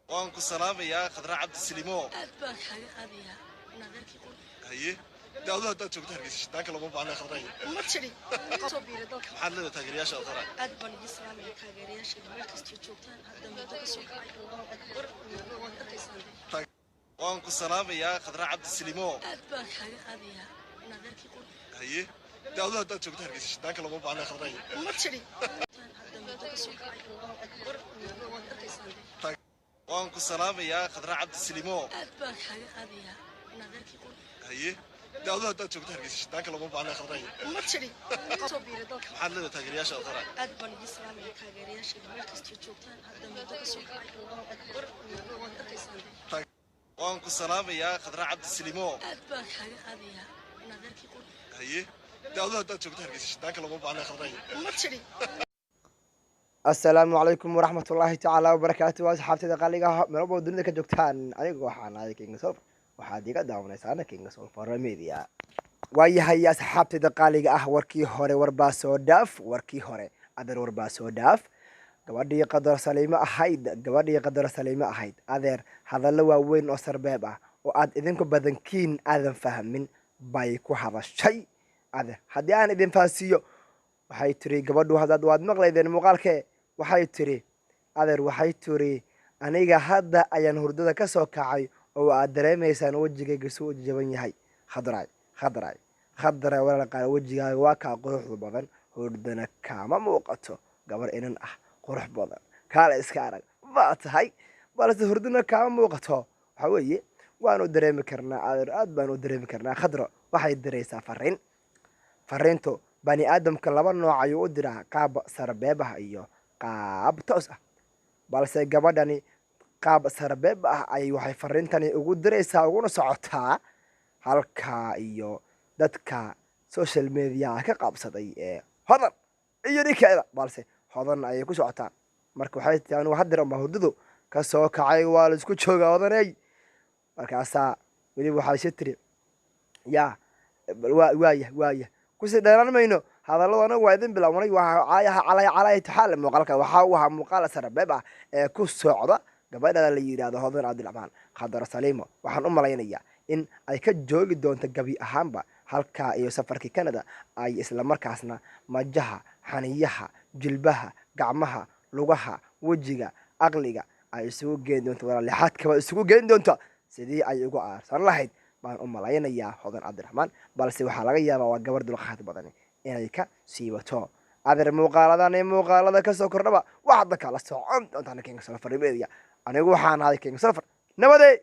وانكو سلام يا خضراء عبد السليمو أتباك حاجة قضية أنا غير كي قول هي ده الله ده شوف تركيش ده كلام مو على خضراء ما تشري صوبي ردك محل تغرياش خضراء أتبان الإسلام تاجرية شيء ما كستوتان هذا ما تقصوك الله أكبر وانكو سلام يا خضراء عبد السليمو أتباك حاجة قضية أنا غير كي قول هي ده الله ده شوف تركيش ده كلام مو على خضراء ما تشري هذا ما تقصوك الله أكبر وانكو سلام يا خضراء عبد السليمو أتباك حاجة قضية أنا غير كي قول هي ده الله ده شوف تركيش ده كلام مو على خضراء ما تشري صوبي ردك محل تغرياش خضراء أتبان الإسلام تاجرية شيء ما كستوتان هذا ما تقصوك الله أكبر وانكو سلام يا خضراء عبد السليمو أتباك حاجة قضية أنا غير كي قول هي ده الله ده شوف تركيش ده كلام مو على خضراء ما تشري السلام عليكم ورحمة الله تعالى وبركاته أصحابتي دقاليقة مرحبا دنيا كجوكتان أنا waxaan ahay King Solver waxaad iga daawanaysaa King Solver Media waayahay asxaabtayda qaaliga ah warkii hore warbaa soo dhaaf warkii hore adeer warbaa soo dhaaf gabadhii qadar saliima ahayd adeer hadallo waaweyn oo sarbeeb ah oo aad idinku badankiin aadan fahmin bay ku hadashay adeer haddii aan idin faasiyo waxay tiri gabadhu hadda waad maqlaydeen muuqaalkee waxay tiri adeer waxay tiri aniga hadda ayaan hurdada ka soo kacay oo aad dareemaysaan wajigayga soo jaban yahay khadray walaal qaar wajigaaga waa ka quruxda badan hurdana kama muuqato gabar inan ah qurux badan kala iska arag baa tahay balse hurdana kama muuqato waxa weeye waanu dareemi karnaa adeer aad baan u dareemi karnaa khadro waxay diraysaa fariinto bani aadamka laba nooc ayuu u diraa qaab sarbeeb ah iyo qaab toos ah balse gabadhani qaab sarbeeb ah ay waxay fariintani ugu diraysaa uguna socotaa halka iyo dadka social media ka qabsaday ee hodan iyo ninkeeda balse hodan ayay ku socotaa marka waxay tahay wax dir ama hurdadu ka soo kacay waa la isku joogaa hodanay markaasaa weli waxay tiri yaa waaya kusi dheeraan mayno hadalladana waa idin bilaawnay waxaa calay taxaal muuqaalka waxa uu ahaa muuqaal sarbeeb ah ee ku socda gabadha la yiraahdo hodan cabdiraxmaan khadar saliimo waxaan u malaynayaa in ay ka joogi doonto gabi ahaanba halka iyo safarkii Canada ay isla markaasna majaha xaniyaha jilbaha gacmaha lugaha wajiga aqliga ay isugu geen doonto walaalixaadka isugu geen doonto sidii ay ugu aarsan lahayd baan u malaynayaa hodan cabdiraxmaan balse waxaa laga yaabaa waa gabar dulqaad badan inay ka siibato adeer muuqaalada ka soo kordhaba waxaad kala socon doontaan King Solver Media anigu waxaan ahay King Solver nabadey